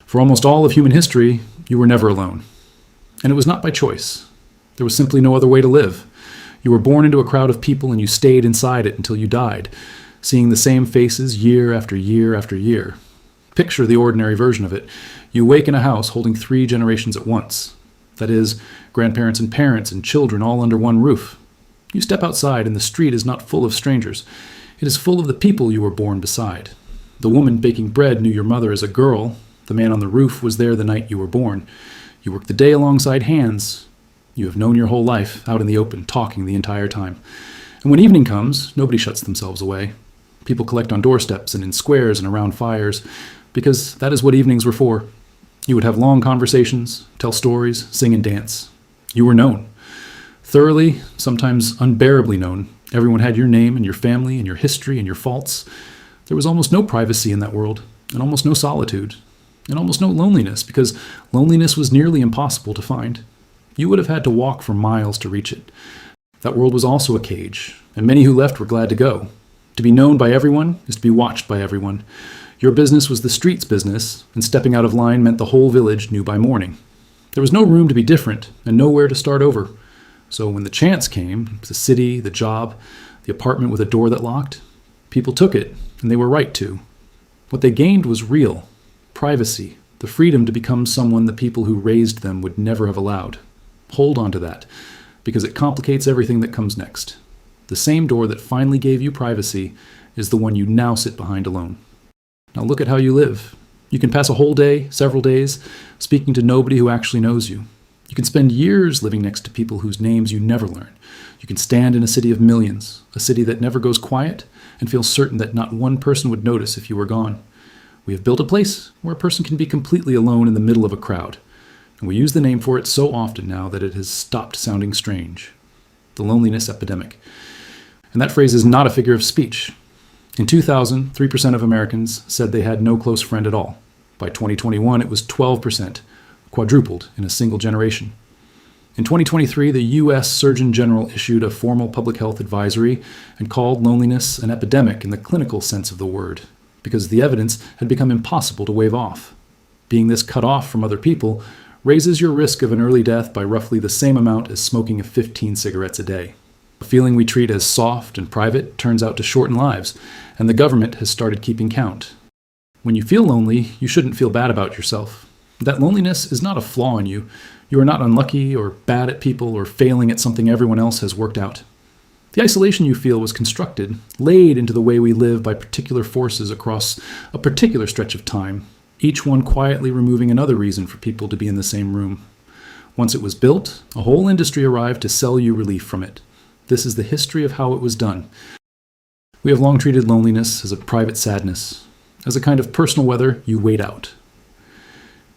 For almost all of human history, you were never alone. And it was not by choice. There was simply no other way to live. You were born into a crowd of people and you stayed inside it until you died, seeing the same faces year after year after year. Picture the ordinary version of it. You wake in a house holding 3 generations at once. That is, grandparents and parents and children all under one roof. You step outside and the street is not full of strangers. It is full of the people you were born beside. The woman baking bread knew your mother as a girl. The man on the roof was there the night you were born. You work the day alongside hands. You have known your whole life, out in the open, talking the entire time. And when evening comes, nobody shuts themselves away. People collect on doorsteps and in squares and around fires, because that is what evenings were for. You would have long conversations, tell stories, sing and dance. You were known. Thoroughly, sometimes unbearably known. Everyone had your name and your family and your history and your faults. There was almost no privacy in that world, and almost no solitude, and almost no loneliness, because loneliness was nearly impossible to find. You would have had to walk for miles to reach it. That world was also a cage, and many who left were glad to go. To be known by everyone is to be watched by everyone. Your business was the street's business, and stepping out of line meant the whole village knew by morning. There was no room to be different, and nowhere to start over. So when the chance came, the city, the job, the apartment with a door that locked, people took it, and they were right to. What they gained was real, privacy, the freedom to become someone the people who raised them would never have allowed. Hold on to that, because it complicates everything that comes next. The same door that finally gave you privacy is the one you now sit behind alone. Now look at how you live. You can pass a whole day, several days, speaking to nobody who actually knows you. You can spend years living next to people whose names you never learn. You can stand in a city of millions, a city that never goes quiet, and feel certain that not one person would notice if you were gone. We have built a place where a person can be completely alone in the middle of a crowd. And we use the name for it so often now that it has stopped sounding strange. The loneliness epidemic. And that phrase is not a figure of speech. In 2000, 3% of Americans said they had no close friend at all. By 2021, it was 12%, quadrupled in a single generation. In 2023, the U.S. Surgeon General issued a formal public health advisory and called loneliness an epidemic in the clinical sense of the word, because the evidence had become impossible to wave off. Being this cut off from other people raises your risk of an early death by roughly the same amount as smoking 15 cigarettes a day. A feeling we treat as soft and private turns out to shorten lives, and the government has started keeping count. When you feel lonely, you shouldn't feel bad about yourself. That loneliness is not a flaw in you. You are not unlucky or bad at people or failing at something everyone else has worked out. The isolation you feel was constructed, laid into the way we live by particular forces across a particular stretch of time, each one quietly removing another reason for people to be in the same room. Once it was built, a whole industry arrived to sell you relief from it. This is the history of how it was done. We have long treated loneliness as a private sadness, as a kind of personal weather you wait out.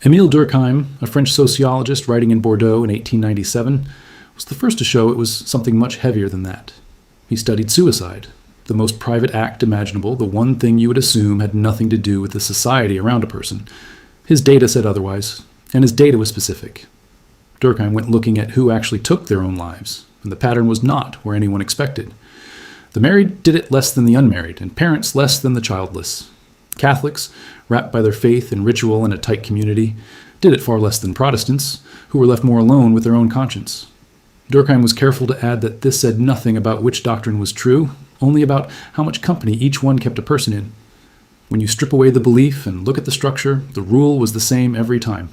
Émile Durkheim, a French sociologist writing in Bordeaux in 1897, was the first to show it was something much heavier than that. He studied suicide, the most private act imaginable, the one thing you would assume had nothing to do with the society around a person. His data said otherwise, and his data was specific. Durkheim went looking at who actually took their own lives, and the pattern was not where anyone expected. The married did it less than the unmarried, and parents less than the childless. Catholics, wrapped by their faith and ritual in a tight community, did it far less than Protestants, who were left more alone with their own conscience. Durkheim was careful to add that this said nothing about which doctrine was true, only about how much company each one kept a person in. When you strip away the belief and look at the structure, the rule was the same every time.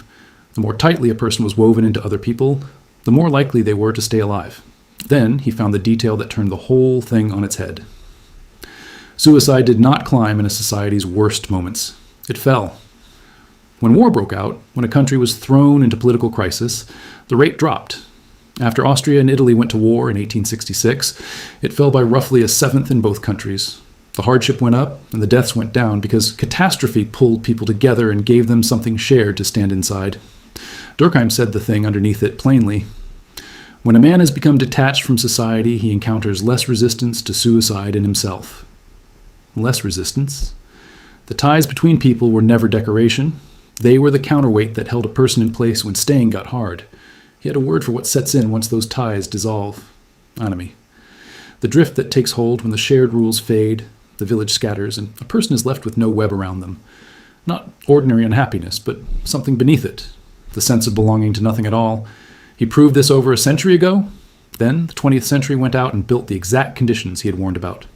The more tightly a person was woven into other people, the more likely they were to stay alive. Then he found the detail that turned the whole thing on its head. Suicide did not climb in a society's worst moments. It fell. When war broke out, when a country was thrown into political crisis, the rate dropped. After Austria and Italy went to war in 1866, it fell by roughly a seventh in both countries. The hardship went up and the deaths went down because catastrophe pulled people together and gave them something shared to stand inside. Durkheim said the thing underneath it plainly. When a man has become detached from society, he encounters less resistance to suicide in himself. Less resistance? The ties between people were never decoration. They were the counterweight that held a person in place when staying got hard. He had a word for what sets in once those ties dissolve. Anomie. The drift that takes hold when the shared rules fade, the village scatters, and a person is left with no web around them. Not ordinary unhappiness, but something beneath it, the sense of belonging to nothing at all. He proved this over a century ago. Then the 20th century went out and built the exact conditions he had warned about.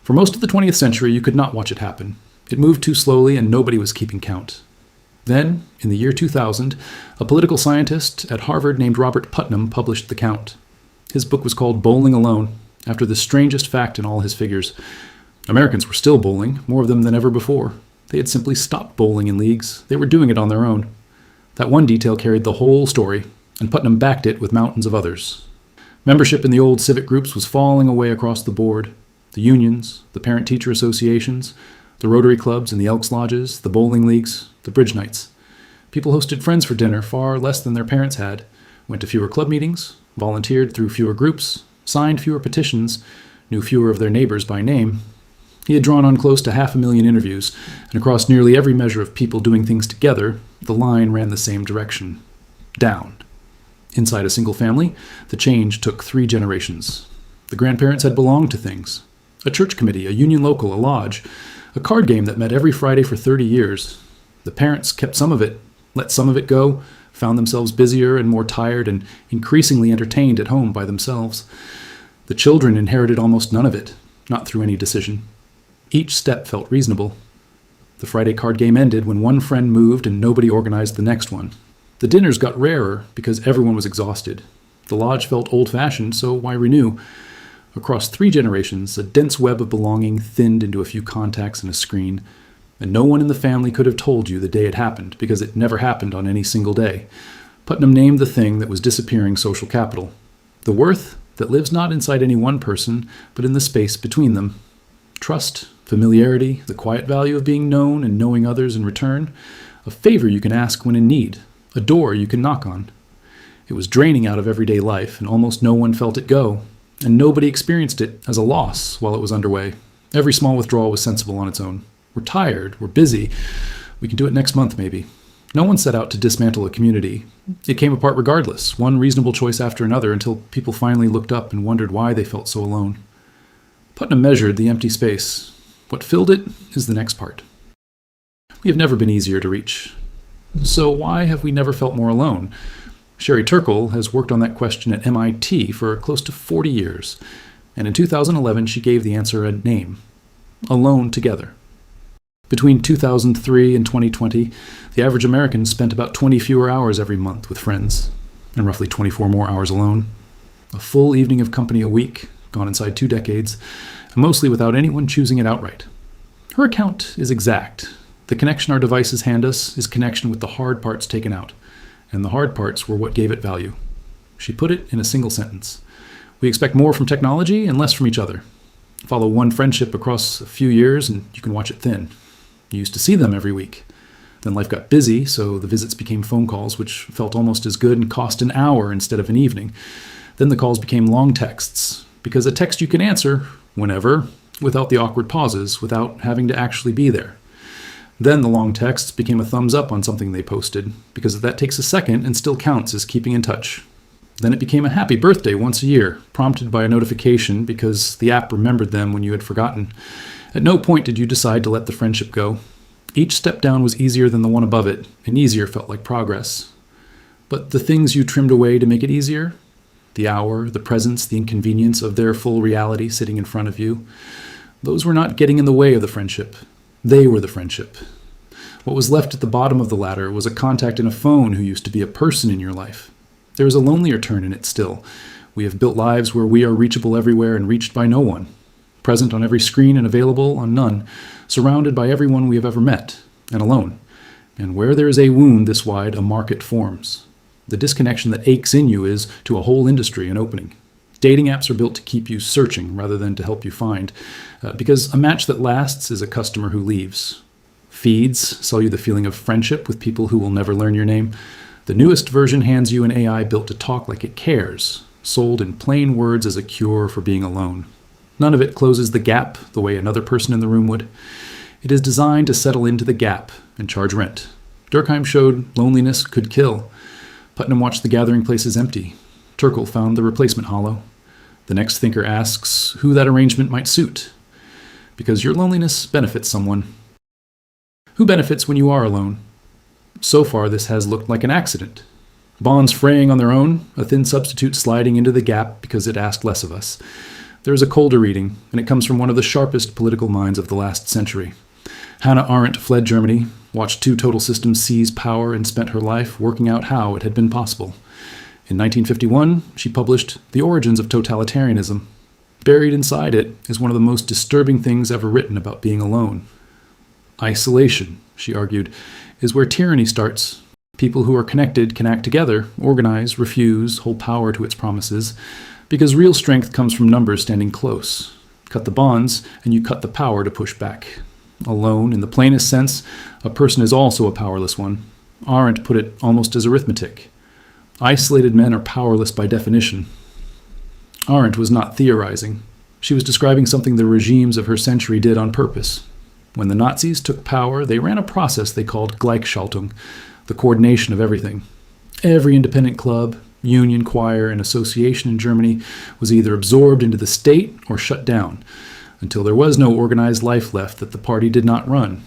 For most of the 20th century, you could not watch it happen. It moved too slowly and nobody was keeping count. Then, in the year 2000, a political scientist at Harvard named Robert Putnam published The Count. His book was called Bowling Alone, after the strangest fact in all his figures. Americans were still bowling, more of them than ever before. They had simply stopped bowling in leagues. They were doing it on their own. That one detail carried the whole story, and Putnam backed it with mountains of others. Membership in the old civic groups was falling away across the board. The unions, the parent-teacher associations, the Rotary clubs and the Elks Lodges, the bowling leagues, the bridge nights. People hosted friends for dinner far less than their parents had, went to fewer club meetings, volunteered through fewer groups, signed fewer petitions, knew fewer of their neighbors by name. He had drawn on close to 500,000 interviews, and across nearly every measure of people doing things together, the line ran the same direction. Down. Inside a single family, the change took 3 generations. The grandparents had belonged to things. A church committee, a union local, a lodge, a card game that met every Friday for 30 years. The parents kept some of it, let some of it go, found themselves busier and more tired and increasingly entertained at home by themselves. The children inherited almost none of it, not through any decision. Each step felt reasonable. The Friday card game ended when one friend moved and nobody organized the next one. The dinners got rarer because everyone was exhausted. The lodge felt old-fashioned, so why renew? Across 3 generations, a dense web of belonging thinned into a few contacts and a screen, and no one in the family could have told you the day it happened, because it never happened on any single day. Putnam named the thing that was disappearing social capital. The worth that lives not inside any one person, but in the space between them. Trust, familiarity, the quiet value of being known and knowing others in return, a favor you can ask when in need, a door you can knock on. It was draining out of everyday life, and almost no one felt it go, and nobody experienced it as a loss while it was underway. Every small withdrawal was sensible on its own. We're tired, we're busy, we can do it next month maybe. No one set out to dismantle a community. It came apart regardless, one reasonable choice after another, until people finally looked up and wondered why they felt so alone. Putnam measured the empty space. What filled it is the next part. We have never been easier to reach. So why have we never felt more alone? Sherry Turkle has worked on that question at MIT for close to 40 years, and in 2011 she gave the answer a name: Alone Together. Between 2003 and 2020, the average American spent about 20 fewer hours every month with friends, and roughly 24 more hours alone. A full evening of company a week, gone inside 2 decades, and mostly without anyone choosing it outright. Her account is exact. The connection our devices hand us is connection with the hard parts taken out, and the hard parts were what gave it value. She put it in a single sentence. We expect more from technology and less from each other. Follow one friendship across a few years and you can watch it thin. You used to see them every week. Then life got busy, so the visits became phone calls, which felt almost as good and cost an hour instead of an evening. Then the calls became long texts, because a text you can answer whenever, without the awkward pauses, without having to actually be there. Then the long texts became a thumbs up on something they posted, because that takes a second and still counts as keeping in touch. Then it became a happy birthday once a year, prompted by a notification because the app remembered them when you had forgotten. At no point did you decide to let the friendship go. Each step down was easier than the one above it, and easier felt like progress. But the things you trimmed away to make it easier, the hour, the presence, the inconvenience of their full reality sitting in front of you, those were not getting in the way of the friendship. They were the friendship. What was left at the bottom of the ladder was a contact in a phone who used to be a person in your life. There is a lonelier turn in it still. We have built lives where we are reachable everywhere and reached by no one, present on every screen and available on none, surrounded by everyone we have ever met, and alone. And where there is a wound this wide, a market forms. The disconnection that aches in you is, to a whole industry, an opening. Dating apps are built to keep you searching rather than to help you find, because a match that lasts is a customer who leaves. Feeds sell you the feeling of friendship with people who will never learn your name. The newest version hands you an AI built to talk like it cares, sold in plain words as a cure for being alone. None of it closes the gap the way another person in the room would. It is designed to settle into the gap and charge rent. Durkheim showed loneliness could kill. Putnam watched the gathering places empty. Turkle found the replacement hollow. The next thinker asks who that arrangement might suit. Because your loneliness benefits someone. Who benefits when you are alone? So far, this has looked like an accident. Bonds fraying on their own, a thin substitute sliding into the gap because it asked less of us. There is a colder reading, and it comes from one of the sharpest political minds of the last century. Hannah Arendt fled Germany, watched two total systems seize power, and spent her life working out how it had been possible. In 1951, she published The Origins of Totalitarianism. Buried inside it is one of the most disturbing things ever written about being alone. Isolation, she argued, is where tyranny starts. People who are connected can act together, organize, refuse, hold power to its promises, because real strength comes from numbers standing close. Cut the bonds, and you cut the power to push back. Alone, in the plainest sense, a person is also a powerless one. Arendt put it almost as arithmetic. Isolated men are powerless by definition. Arendt was not theorizing. She was describing something the regimes of her century did on purpose. When the Nazis took power, they ran a process they called Gleichschaltung, the coordination of everything. Every independent club, union, choir, and association in Germany was either absorbed into the state or shut down, until there was no organized life left that the party did not run.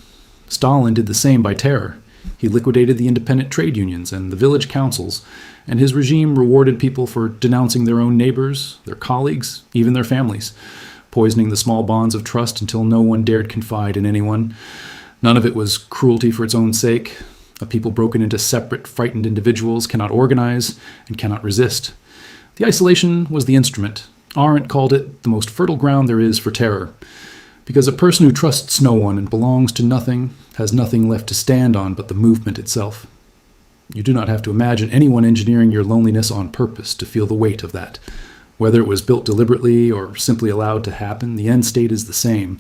Stalin did the same by terror. He liquidated the independent trade unions and the village councils, and his regime rewarded people for denouncing their own neighbors, their colleagues, even their families, poisoning the small bonds of trust until no one dared confide in anyone. None of it was cruelty for its own sake. A people broken into separate, frightened individuals cannot organize and cannot resist. The isolation was the instrument. Arendt called it the most fertile ground there is for terror, because a person who trusts no one and belongs to nothing has nothing left to stand on but the movement itself. You do not have to imagine anyone engineering your loneliness on purpose to feel the weight of that. Whether it was built deliberately or simply allowed to happen, the end state is the same.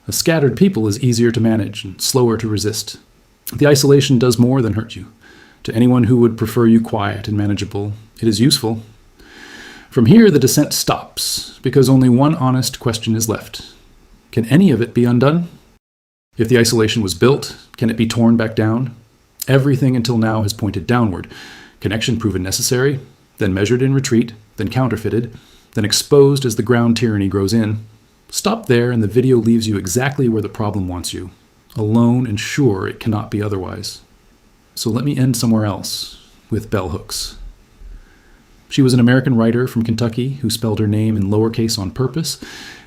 A scattered people is easier to manage and slower to resist. The isolation does more than hurt you. To anyone who would prefer you quiet and manageable, it is useful. From here, the descent stops, because only one honest question is left. Can any of it be undone? If the isolation was built, can it be torn back down? Everything until now has pointed downward. Connection proven necessary, then measured in retreat, then counterfeited, then exposed as the ground tyranny grows in. Stop there and the video leaves you exactly where the problem wants you. Alone and sure it cannot be otherwise. So let me end somewhere else, with bell hooks. She was an American writer from Kentucky who spelled her name in lowercase on purpose.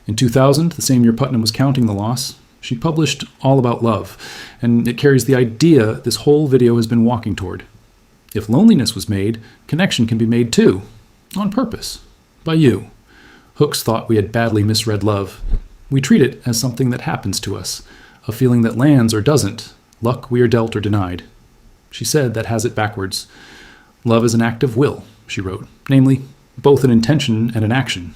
In 2000, the same year Putnam was counting the loss, she published All About Love, and it carries the idea this whole video has been walking toward. If loneliness was made, connection can be made too, on purpose, by you. Hooks thought we had badly misread love. We treat it as something that happens to us, a feeling that lands or doesn't, luck we are dealt or denied. She said that has it backwards. Love is an act of will, she wrote, namely, both an intention and an action.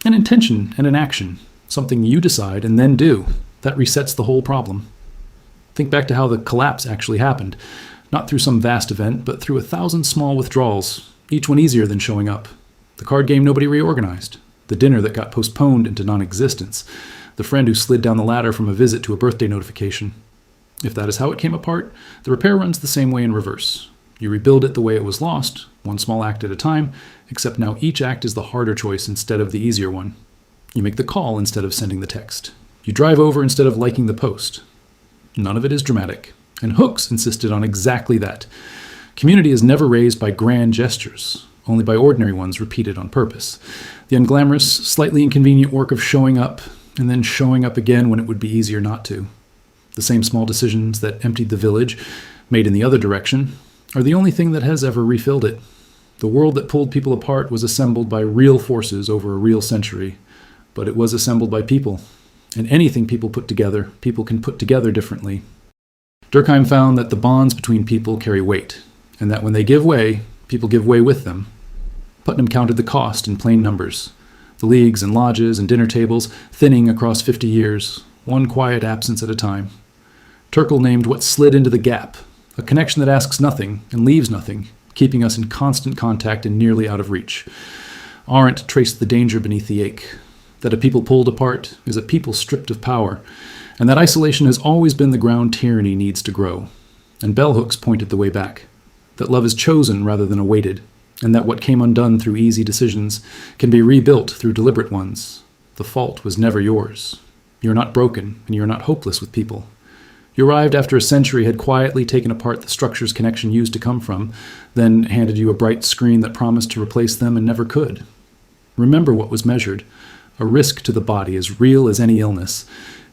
An intention and an action, something you decide and then do, that resets the whole problem. Think back to how the collapse actually happened, not through some vast event, but through 1,000 small withdrawals, each one easier than showing up. The card game nobody reorganized, the dinner that got postponed into non-existence, the friend who slid down the ladder from a visit to a birthday notification. If that is how it came apart, the repair runs the same way in reverse. You rebuild it the way it was lost, one small act at a time, except now each act is the harder choice instead of the easier one. You make the call instead of sending the text. You drive over instead of liking the post. None of it is dramatic, and Hooks insisted on exactly that. Community is never raised by grand gestures, only by ordinary ones repeated on purpose. The unglamorous, slightly inconvenient work of showing up, and then showing up again when it would be easier not to. The same small decisions that emptied the village, made in the other direction, are the only thing that has ever refilled it. The world that pulled people apart was assembled by real forces over a real century, but it was assembled by people. And anything people put together, people can put together differently. Durkheim found that the bonds between people carry weight, and that when they give way, people give way with them. Putnam counted the cost in plain numbers. The leagues and lodges and dinner tables thinning across 50 years, one quiet absence at a time. Turkle named what slid into the gap, a connection that asks nothing and leaves nothing, keeping us in constant contact and nearly out of reach. Arendt traced the danger beneath the ache, that a people pulled apart is a people stripped of power, and that isolation has always been the ground tyranny needs to grow. And bell hooks pointed the way back, that love is chosen rather than awaited, and that what came undone through easy decisions can be rebuilt through deliberate ones. The fault was never yours. You're not broken, and you're not hopeless with people. You arrived after a century had quietly taken apart the structures connection used to come from, then handed you a bright screen that promised to replace them and never could. Remember what was measured. A risk to the body as real as any illness.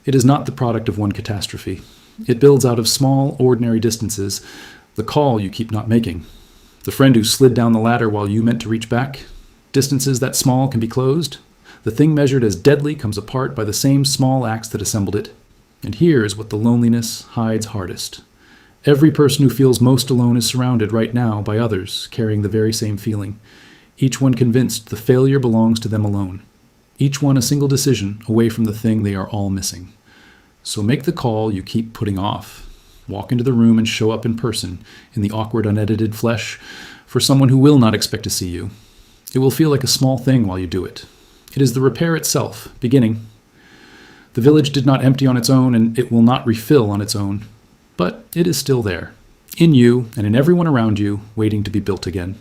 It is not the product of one catastrophe. It builds out of small, ordinary distances, the call you keep not making. The friend who slid down the ladder while you meant to reach back. Distances that small can be closed. The thing measured as deadly comes apart by the same small acts that assembled it. And here is what the loneliness hides hardest. Every person who feels most alone is surrounded right now by others carrying the very same feeling, each one convinced the failure belongs to them alone, each one a single decision away from the thing they are all missing. So make the call you keep putting off. Walk into the room and show up in person, in the awkward, unedited flesh, for someone who will not expect to see you. It will feel like a small thing while you do it. It is the repair itself, beginning. The village did not empty on its own, and it will not refill on its own. But it is still there, in you and in everyone around you, waiting to be built again.